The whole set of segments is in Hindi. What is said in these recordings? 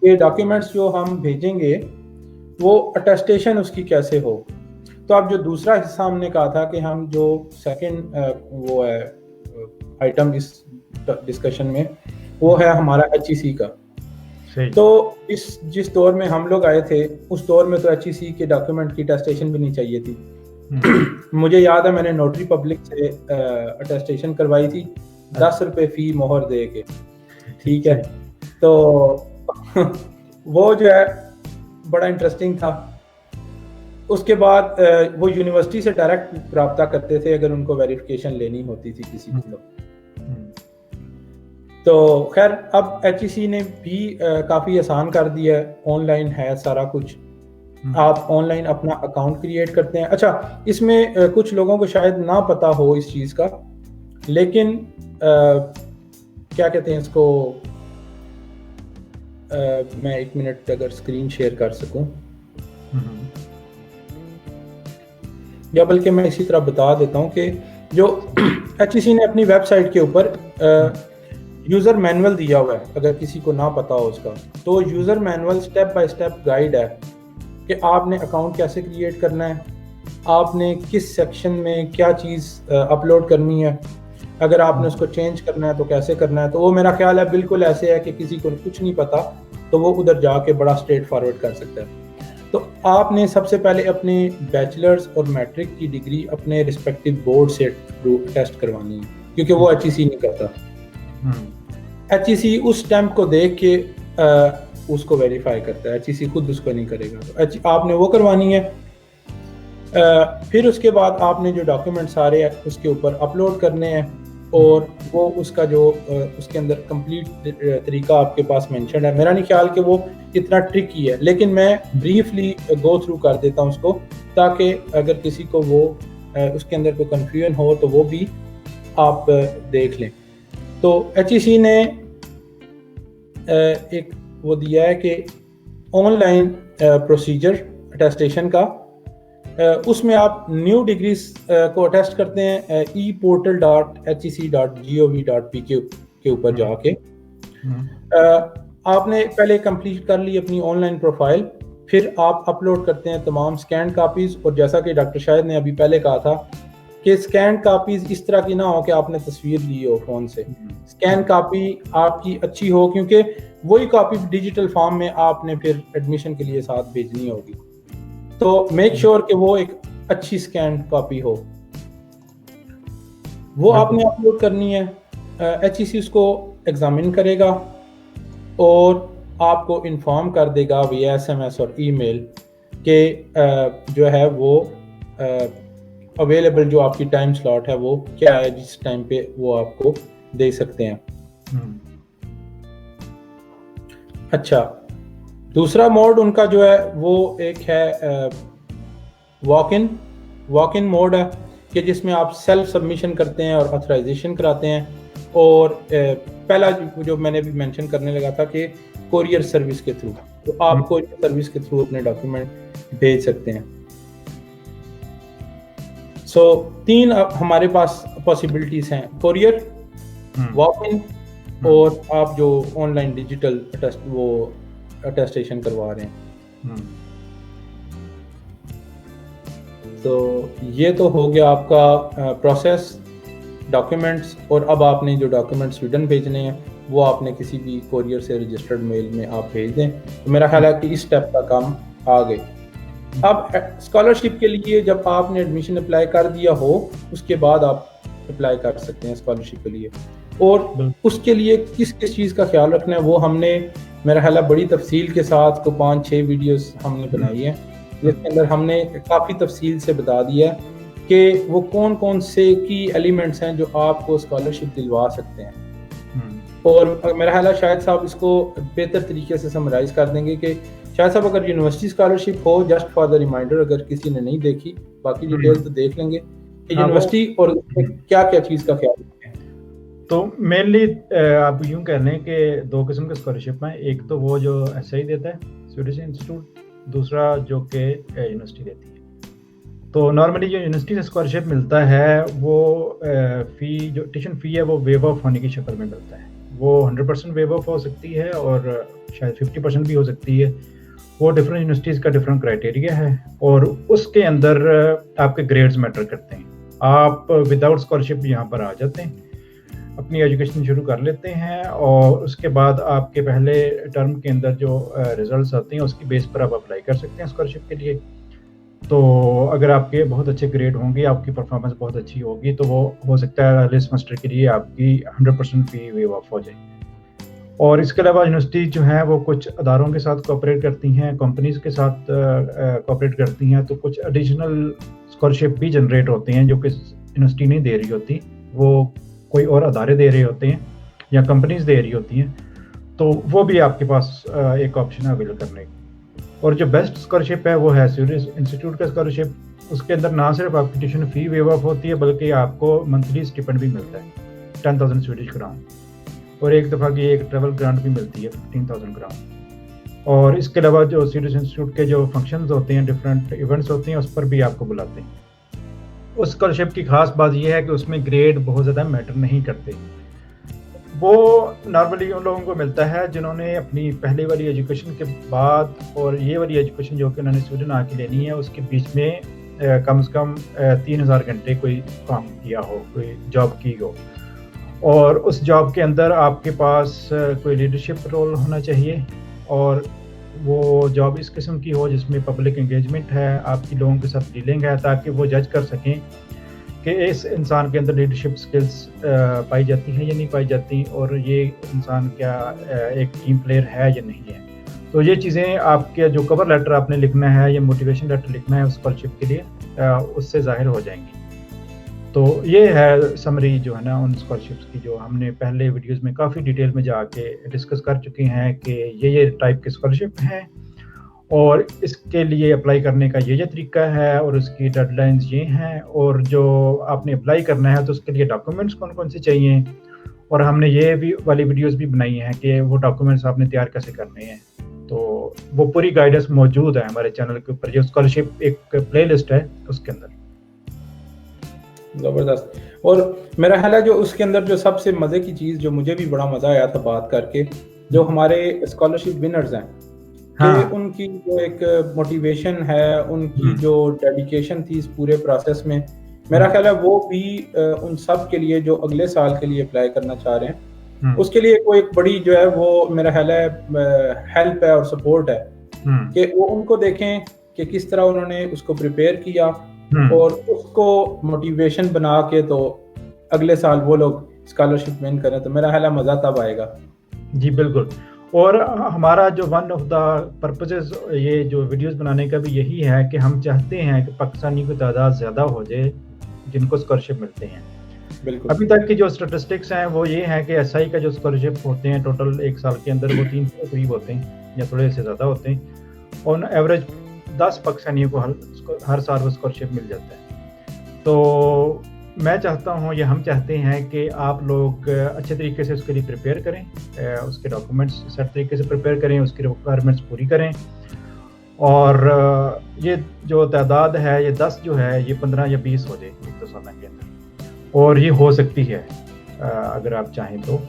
ये डॉक्यूमेंट्स जो हम भेजेंगे वो अटेस्टेशन उसकी कैसे हो। तो अब जो दूसरा हिस्सा हमने कहा था कि हम जो सेकंड वो है आइटम इस डिस्कशन में, वो है हमारा HEC का। तो जिस दौर में हम लोग आए थे उस दौर में तो HEC के डॉक्यूमेंट की अटेस्टेशन भी नहीं चाहिए थी। मुझे याद है मैंने नोटरी पब्लिक से अटेस्टेशन करवाई थी 10 रुपए फी मोहर दे के, ठीक है। तो वो जो है बड़ा इंटरेस्टिंग था। उसके बाद वो यूनिवर्सिटी से डायरेक्ट रब्ता करते थे अगर उनको वेरिफिकेशन लेनी होती थी किसी की। तो खैर अब HEC ने भी काफ़ी आसान कर दिया है, ऑनलाइन है सारा कुछ। आप ऑनलाइन अपना अकाउंट क्रिएट करते हैं। अच्छा, इसमें कुछ लोगों को शायद ना पता हो इस चीज़ का, लेकिन क्या कहते हैं इसको, मैं 1 मिनट अगर स्क्रीन शेयर कर सकूं, या बल्कि मैं इसी तरह बता देता हूं कि जो HEC ने अपनी वेबसाइट के ऊपर यूज़र मैनुअल दिया हुआ है, अगर किसी को ना पता हो उसका, तो user manual step by step guide है कि आपने अकाउंट कैसे क्रिएट करना है, आपने किस सेक्शन में क्या चीज़ अपलोड करनी है, अगर आपने उसको चेंज करना है तो कैसे करना है। तो वो मेरा ख्याल है बिल्कुल ऐसे है कि किसी को कुछ नहीं पता तो वो उधर जाके बड़ा स्ट्रेट फॉरवर्ड कर सकता है। तो आपने सबसे पहले अपने बैचलर्स और मैट्रिक की डिग्री अपने रिस्पेक्टिव बोर्ड से टेस्ट करवानी है, क्योंकि वो HEC नहीं करता। HEC उस स्टैम्प को देख के उसको वेरीफाई करता है, HEC खुद उसको नहीं करेगा। तो आपने वो करवानी है। फिर उसके बाद आपने जो डॉक्यूमेंट सारे हैं उसके ऊपर अपलोड करने हैं, और वो उसका जो उसके अंदर कंप्लीट तरीका आपके पास मेंशन है। मेरा नहीं ख्याल कि वो इतना ट्रिकी है, लेकिन मैं ब्रीफली गो थ्रू कर देता हूँ उसको, ताकि अगर किसी को वो उसके अंदर कोई कन्फ्यूजन हो तो वो भी आप देख लें। तो HEC ने एक वो दिया है कि ऑनलाइन प्रोसीजर अटेस्टेशन का, उसमें आप न्यू डिग्रीज को अटेस्ट करते हैं eportal.hec.gov.pk के ऊपर जाके। आपने पहले कंप्लीट कर ली अपनी ऑनलाइन प्रोफाइल, फिर आप अपलोड करते हैं तमाम स्कैन कापीज़। और जैसा कि डॉक्टर शाहिद ने अभी पहले कहा था कि स्कैन कापीज़ इस तरह की ना हो कि आपने तस्वीर ली हो फ़ोन से। स्कैन कापी आपकी अच्छी हो, क्योंकि वही कापी डिजिटल फॉर्म में आपने फिर एडमिशन के लिए साथ भेजनी होगी। तो मेक श्योर कि वो एक अच्छी स्कैन कॉपी हो, वो आपने अपलोड करनी है। HEC उसको एग्जामिन करेगा और आपको इन्फॉर्म कर देगा via SMS और ईमेल के जो है वो अवेलेबल जो आपकी टाइम स्लॉट है वो क्या है, जिस टाइम पे वो आपको दे सकते हैं। अच्छा, दूसरा मोड उनका जो है वो एक है वॉक इन मोड है, कि जिसमें आप सेल्फ सबमिशन करते हैं और ऑथराइजेशन कराते हैं। और पहला जो मैंने भी मेंशन करने लगा था कि कोरियर सर्विस के थ्रू, तो आप कोरियर सर्विस के थ्रू अपने डॉक्यूमेंट भेज सकते हैं। सो 3 हमारे पास पॉसिबिलिटीज हैं, कोरियर, वॉक इन, और आप जो ऑनलाइन डिजिटल अटेस्टेशन करवा रहे हैं। तो ये तो हो गया आपका प्रोसेस डॉक्यूमेंट्स। और अब आपने जो डॉक्यूमेंट स्वीडन भेजने हैं वो आपने किसी भी कोरियर से रजिस्टर्ड मेल में आप भेज दें। तो मेरा ख्याल है कि इस स्टेप का काम आ गए। अब स्कॉलरशिप के लिए जब आपने एडमिशन अप्लाई कर दिया हो, उसके बाद आप अप्लाई कर सकते हैं स्कॉलरशिप के लिए। और उसके लिए किस किस चीज़ का ख्याल रखना है वो हमने मेरा ख्याल है बड़ी तफसील के साथ को 5-6 वीडियोस हमने बनाई है, जिसके अंदर हमने काफ़ी तफसील से बता दिया है कि वो कौन कौन से की एलिमेंट्स हैं जो आपको स्कॉलरशिप दिलवा सकते हैं। और मेरा ख्याल है शायद साहब इसको बेहतर तरीके से समराइज कर देंगे कि शायद साहब अगर यूनिवर्सिटी स्कॉलरशिप हो, जस्ट फॉर द रिमाइंडर, अगर किसी ने नहीं देखी, बाकी डिटेल तो देख लेंगे कि यूनिवर्सिटी और क्या क्या चीज़ का ख्याल रखें। तो मेनली आप यूं कह लें कि 2 किस्म के स्कॉलरशिप हैं। एक तो वो जो SI देता है, स्वीडिश इंस्टीट्यूट, दूसरा जो कि यूनिवर्सिटी देती है। तो नॉर्मली जो यूनिवर्सिटी से स्कॉलरशिप मिलता है वो फ़ी, जो ट्यूशन फ़ी है वो वेव ऑफ होने की शक्ल में मिलता है। वो 100% वेव ऑफ हो सकती है और शायद 50% भी हो सकती है। वो डिफरेंट यूनिवर्सिटीज़ का डिफरेंट क्राइटेरिया है और उसके अंदर आपके ग्रेड्स मैटर करते हैं। आप विदाउट स्कॉलरशिप यहाँ पर आ जाते हैं, अपनी एजुकेशन शुरू कर लेते हैं और उसके बाद आपके पहले टर्म के अंदर जो रिजल्ट्स आते हैं उसकी बेस पर आप अप्लाई कर सकते हैं स्कॉलरशिप के लिए। तो अगर आपके बहुत अच्छे ग्रेड होंगे, आपकी परफॉर्मेंस बहुत अच्छी होगी, तो वो हो सकता है अगले सेमेस्टर के लिए आपकी 100% फी वेव ऑफ हो जाए। और इसके अलावा यूनिवर्सिटी जो है वो कुछ अदारों के साथ कोऑपरेट करती हैं, कंपनीज के साथ कोऑपरेट करती हैं, तो कुछ एडिशनल स्कॉलरशिप भी जनरेट होते हैं जो कि यूनिवर्सिटी नहीं दे रही होती, वो कोई और अदारे दे रहे होते हैं या कंपनीज दे रही होती हैं, तो वो भी आपके पास एक ऑप्शन है अवेल करने की। और जो बेस्ट स्कॉलरशिप है वो है स्यूडिश इंस्टीट्यूट का स्कॉलरशिप। उसके अंदर ना सिर्फ आपकी ट्यूशन फी वेव ऑफ होती है बल्कि आपको मंथली स्टिपेंड भी मिलता है 10,000 स्वीडिश क्राउन, और एक दफ़ा की एक ट्रैवल ग्रांट भी मिलती है 15,000 क्राउन। और इसके अलावा जो स्वीडिश इंस्टीट्यूट के जो फंक्शंस होते हैं, डिफरेंट इवेंट्स होते हैं, उस पर भी आपको बुलाते हैं। उस स्कॉलरशिप की खास बात यह है कि उसमें ग्रेड बहुत ज़्यादा मैटर नहीं करते। वो नॉर्मली उन लोगों को मिलता है जिन्होंने अपनी पहले वाली एजुकेशन के बाद और ये वाली एजुकेशन जो कि उन्होंने स्वीडन आके लेनी है उसके बीच में कम से कम 3,000 घंटे कोई काम किया हो, कोई जॉब की हो, और उस जॉब के अंदर आपके पास कोई लीडरशिप रोल होना चाहिए, और वो जॉब इस किस्म की हो जिसमें पब्लिक एंगेजमेंट है, आपकी लोगों के साथ डीलिंग है, ताकि वो जज कर सकें कि इस इंसान के अंदर लीडरशिप स्किल्स पाई जाती हैं या नहीं पाई जाती, और ये इंसान क्या एक टीम प्लेयर है या नहीं है। तो ये चीज़ें आपके जो कवर लेटर आपने लिखना है या मोटिवेशन लेटर लिखना है उस स्कॉलरशिप के लिए, उससे ज़ाहिर हो जाएंगी। तो ये है समरी जो है ना उन स्कॉलरशिप्स की, जो हमने पहले वीडियोस में काफ़ी डिटेल में जाके डिस्कस कर चुके हैं कि ये टाइप के स्कॉलरशिप हैं और इसके लिए अप्लाई करने का ये तरीका है और उसकी डेडलाइंस ये हैं, और जो आपने अप्लाई करना है तो उसके लिए डॉक्यूमेंट्स कौन कौन से चाहिए, और हमने ये भी वाली वीडियोस भी बनाई हैं कि वो डॉक्यूमेंट्स आपने तैयार कैसे करने हैं। तो वो पूरी गाइडेंस मौजूद है हमारे चैनल के ऊपर, जो स्कॉलरशिप एक प्लेलिस्ट है उसके अंदर। ज़बरदस्त। और मेरा ख्याल है जो उसके अंदर जो सबसे मज़े की चीज़ जो मुझे भी बड़ा मज़ा आया था बात करके, जो हमारे स्कॉलरशिप विनर्स हैं कि उनकी जो एक मोटिवेशन है, उनकी जो डेडिकेशन थी इस पूरे प्रोसेस में, मेरा ख्याल है वो भी उन सब के लिए जो अगले साल के लिए अप्लाई करना चाह रहे हैं, उसके लिए कोई एक बड़ी जो है वो मेरा ख्याल है हेल्प है और सपोर्ट है कि वो उनको देखें कि किस तरह उन्होंने उसको प्रिपेयर किया और उसको मोटिवेशन बना के तो अगले साल वो लोग स्कॉलरशिप विन करें, तो मेरा ख्याल है मज़ा तब आएगा। जी बिल्कुल। और हमारा जो वन ऑफ द पर्पसेस ये जो वीडियोस बनाने का भी यही है कि हम चाहते हैं कि पाकिस्तानियों की तादाद ज़्यादा हो जाए जिनको स्कॉलरशिप मिलते हैं। बिल्कुल। अभी तक की जो स्टैटिस्टिक्स हैं वो ये है कि एसआई का जो स्कॉलरशिप होते हैं टोटल एक साल के अंदर वो 300 के करीब होते हैं या थोड़े से ज़्यादा होते हैं, और एवरेज 10 पाकिस्तानियों को हर साल वो स्कॉलरशिप मिल जाता है। तो मैं चाहता हूँ या हम चाहते हैं कि आप लोग अच्छे तरीके से उसके लिए प्रिपेयर करें, उसके डॉक्यूमेंट्स सेट तरीके से प्रिपेयर करें, उसकी रिक्वायरमेंट्स पूरी करें, और ये जो तादाद है ये 10 जो है ये 15 या 20 हो जाए 1-2 साल के अंदर, और ये हो सकती है अगर आप चाहें तो।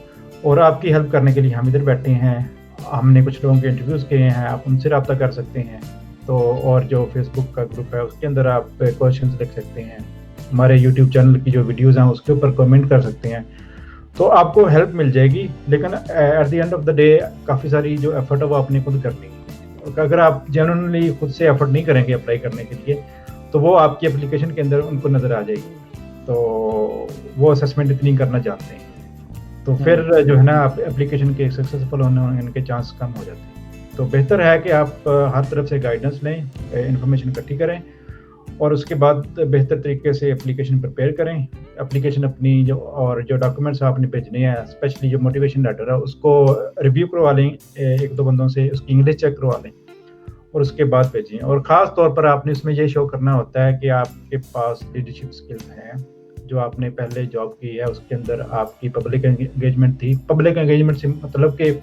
और आपकी हेल्प करने के लिए हम इधर बैठे हैं, हमने कुछ लोगों के इंटरव्यूज़ किए हैं, आप उनसे रब्ता कर सकते हैं। तो और जो फेसबुक का ग्रुप है उसके अंदर आप क्वेश्चंस लिख सकते हैं, हमारे यूट्यूब चैनल की जो वीडियोज़ हैं उसके ऊपर कमेंट कर सकते हैं, तो आपको हेल्प मिल जाएगी। लेकिन at the end of the day काफ़ी सारी जो एफर्ट है वो आपने खुद करनी है। अगर आप जेन्युइनली खुद से एफर्ट नहीं करेंगे अप्लाई करने के लिए तो वो आपकी एप्लीकेशन के अंदर उनको नज़र आ जाएगी, तो वो असेसमेंट इतनी करना चाहते हैं, तो फिर जो है ना आप एप्लीकेशन के सक्सेसफुल होने के चांस कम हो जाते हैं। तो बेहतर है कि आप हर तरफ से गाइडेंस लें, इंफॉर्मेशन इकट्ठी करें और उसके बाद बेहतर तरीके से एप्लीकेशन प्रिपेयर करें। एप्लीकेशन अपनी जो और जो डॉक्यूमेंट्स आपने भेजने हैं, स्पेशली जो मोटिवेशन लेटर है उसको रिव्यू करवा लें 1-2 बंदों से, उसकी इंग्लिश चेक करवा लें और उसके बाद भेजें। और ख़ास तौर पर आपने इसमें ये शो करना होता है कि आपके पास लीडरशिप स्किल्स हैं, जो आपने पहले जॉब की है उसके अंदर आपकी पब्लिक एंगेजमेंट थी। पब्लिक एंगेजमेंट से मतलब कि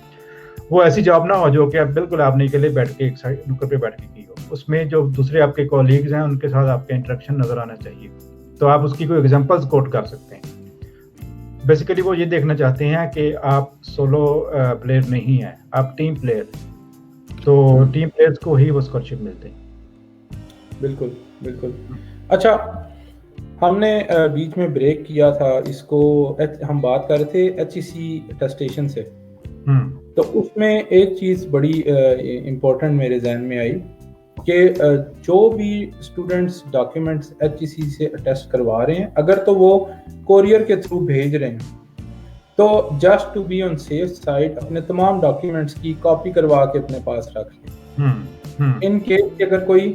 वो ऐसी जॉब ना हो जो कि आप बिल्कुल आपने अकेले बैठ के एक साइड नुक्कड़ पे बैठ के की हो, उसमें जो दूसरे आपके कॉलीग्स हैं उनके साथ आपका इंटरेक्शन नज़र आना चाहिए, तो आप उसकी कोई एग्जांपल्स कोट कर सकते हैं। बेसिकली वो ये देखना चाहते हैं कि आप सोलो प्लेयर नहीं हैं, आप टीम प्लेयर, तो टीम प्लेयर्स को ही वो स्कॉलरशिप मिलते हैं। बिल्कुल, बिल्कुल। अच्छा, हमने बीच में ब्रेक किया था इसको, हम बात कर रहे थे HEC अटेस्टेशन से। तो उसमें एक चीज़ बड़ी इम्पोर्टेंट मेरे जहन में आई कि जो भी स्टूडेंट्स डॉक्यूमेंट्स HEC से अटेस्ट करवा रहे हैं, अगर तो वो कोरियर के थ्रू भेज रहे हैं, तो just to be on safe side अपने तमाम डॉक्यूमेंट्स की कॉपी करवा के अपने पास रख लें। इन केस अगर कोई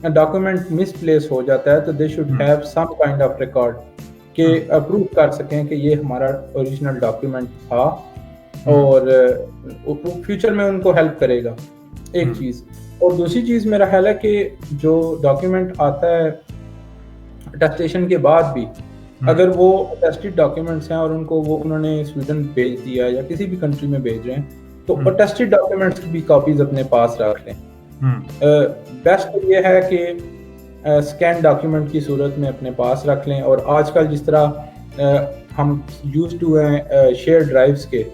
डॉक्यूमेंट मिसप्लेस हो जाता है तो they should have some kind of record के अप्रूव कर सकें कि ये हमारा ओरिजिनल डॉक्यूमेंट था और फ्यूचर में उनको हेल्प करेगा, एक चीज़। और दूसरी चीज़ मेरा ख्याल है कि जो डॉक्यूमेंट आता है अटेस्टेशन के बाद भी, अगर वो अटेस्टेड डॉक्यूमेंट्स हैं और उनको वो उन्होंने स्वीडन भेज दिया या किसी भी कंट्री में भेज रहे हैं, तो अटेस्टेड डॉक्यूमेंट्स की भी कॉपीज अपने पास रख लें। बेस्ट ये है कि स्कैन डॉक्यूमेंट की सूरत में अपने पास रख लें। और आजकल जिस तरह हम यूज टू हैं शेयर ड्राइव्स के,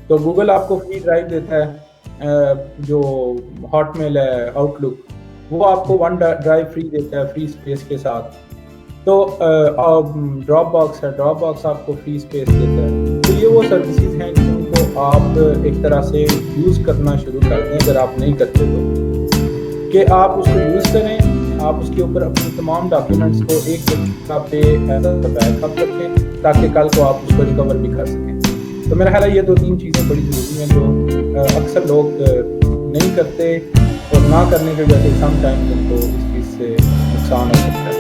तो गूगल आपको फ्री ड्राइव देता है, जो हॉटमेल है, आउटलुक, वो आपको वन ड्राइव फ्री देता है फ्री स्पेस के साथ। तो ड्रॉप बॉक्स है, ड्रॉप बॉक्स आपको फ्री स्पेस देता है। तो ये वो सर्विसेज हैं जिनको आप एक तरह से यूज़ करना शुरू कर दें, अगर आप नहीं करते तो, कि आप उसको यूज़ करें, आप उसके ऊपर अपने तमाम डॉक्यूमेंट्स को एक जगह पे बैकअप रखें ताकि कल को आप उसको रिकवर भी कर सकें। तो मेरा ख्याल है ये 2-3 चीज़ें बड़ी ज़रूरी हैं जो अक्सर लोग नहीं करते, और ना करने की वजह से सम टाइम उनको इस चीज़ से नुकसान हो सकता है।